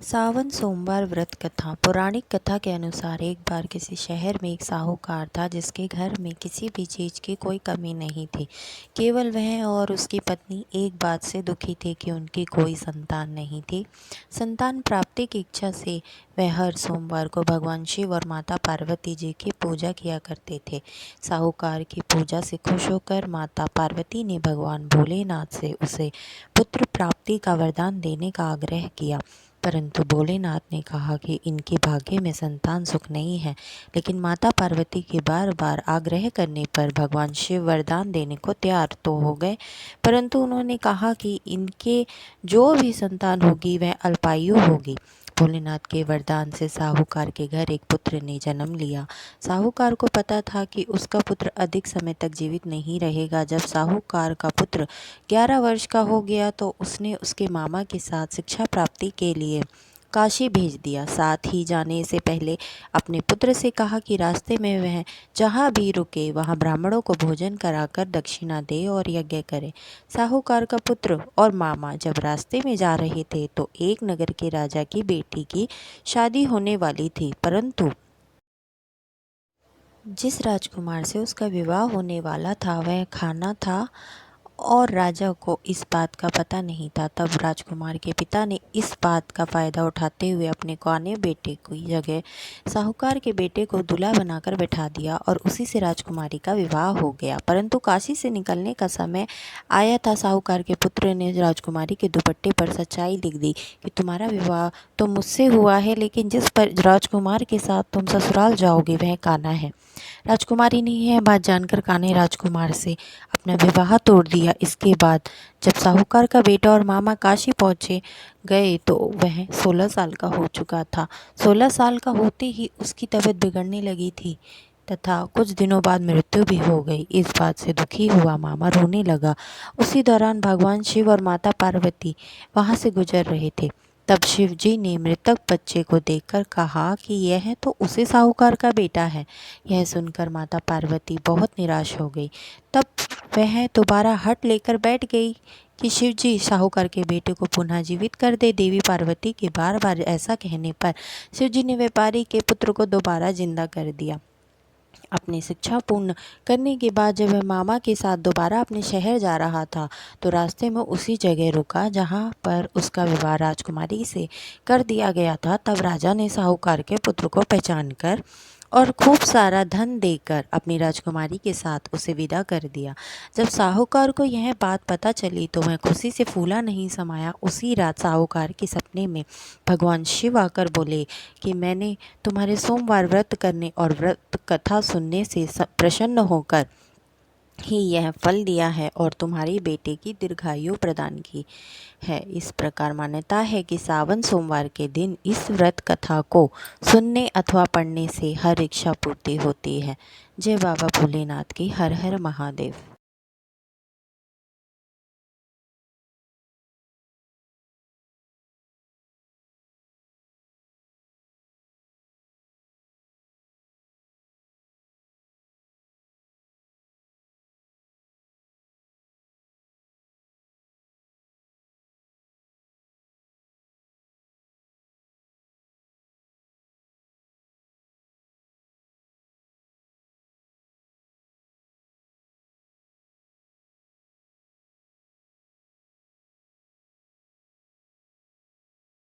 सावन सोमवार व्रत कथा। पौराणिक कथा के अनुसार एक बार किसी शहर में एक साहूकार था जिसके घर में किसी भी चीज़ की कोई कमी नहीं थी। केवल वह और उसकी पत्नी एक बात से दुखी थे कि उनकी कोई संतान नहीं थी। संतान प्राप्ति की इच्छा से वह हर सोमवार को भगवान शिव और माता पार्वती जी की पूजा किया करते थे। साहूकार की पूजा से खुश होकर माता पार्वती ने भगवान भोलेनाथ से उसे पुत्र प्राप्ति का वरदान देने का आग्रह किया, परंतु भोलेनाथ ने कहा कि इनके भाग्य में संतान सुख नहीं है। लेकिन माता पार्वती के बार बार आग्रह करने पर भगवान शिव वरदान देने को तैयार तो हो गए, परंतु उन्होंने कहा कि इनके जो भी संतान होगी वह अल्पायु होगी। भोलेनाथ के वरदान से साहूकार के घर एक पुत्र ने जन्म लिया। साहूकार को पता था कि उसका पुत्र अधिक समय तक जीवित नहीं रहेगा। जब साहूकार का पुत्र 11 वर्ष का हो गया तो उसने उसके मामा के साथ शिक्षा प्राप्ति के लिए काशी भेज दिया। साथ ही जाने से पहले अपने पुत्र से कहा कि रास्ते में वह जहाँ भी रुके वहाँ ब्राह्मणों को भोजन कराकर दक्षिणा दे और यज्ञ करे। साहूकार का पुत्र और मामा जब रास्ते में जा रहे थे तो एक नगर के राजा की बेटी की शादी होने वाली थी, परंतु जिस राजकुमार से उसका विवाह होने वाला था वह खाना था और राजा को इस बात का पता नहीं था। तब राजकुमार के पिता ने इस बात का फ़ायदा उठाते हुए अपने कौने बेटे की जगह साहूकार के बेटे को दूल्हा बनाकर बैठा दिया और उसी से राजकुमारी का विवाह हो गया। परंतु काशी से निकलने का समय आया था। साहूकार के पुत्र ने राजकुमारी के दुपट्टे पर सच्चाई लिख दी कि तुम्हारा विवाह तो मुझसे हुआ है, लेकिन जिस पर राजकुमार के साथ तुम ससुराल जाओगे वह कान्हा है। राजकुमारी ने यह बात जानकर कान्हा राजकुमार से अपना विवाह तोड़ दिया। इसके बाद जब साहूकार का बेटा और मामा काशी पहुँचे गए तो वह 16 साल का हो चुका था। 16 साल का होते ही उसकी तबीयत बिगड़ने लगी थी तथा कुछ दिनों बाद मृत्यु भी हो गई। इस बात से दुखी हुआ मामा रोने लगा। उसी दौरान भगवान शिव और माता पार्वती वहाँ से गुजर रहे थे। तब शिव जी ने मृतक बच्चे को देखकर कहा कि यह तो उसी साहूकार का बेटा है। यह सुनकर माता पार्वती बहुत निराश हो गई। तब वह दोबारा हट लेकर बैठ गई कि शिव जी साहूकार के बेटे को पुनः जीवित कर दे। देवी पार्वती के बार बार ऐसा कहने पर शिव जी ने व्यापारी के पुत्र को दोबारा जिंदा कर दिया। अपनी शिक्षा पूर्ण करने के बाद जब वह मामा के साथ दोबारा अपने शहर जा रहा था तो रास्ते में उसी जगह रुका जहाँ पर उसका विवाह राजकुमारी से कर दिया गया था। तब राजा ने साहूकार के पुत्र को पहचान कर और खूब सारा धन देकर अपनी राजकुमारी के साथ उसे विदा कर दिया। जब साहूकार को यह बात पता चली तो वह खुशी से फूला नहीं समाया। उसी रात साहूकार के सपने में भगवान शिव आकर बोले कि मैंने तुम्हारे सोमवार व्रत करने और व्रत कथा सुनने से प्रसन्न होकर ही यह फल दिया है और तुम्हारी बेटे की दीर्घायु प्रदान की है। इस प्रकार मान्यता है कि सावन सोमवार के दिन इस व्रत कथा को सुनने अथवा पढ़ने से हर इच्छा पूर्ति होती है। जय बाबा भोलेनाथ की। हर हर महादेव।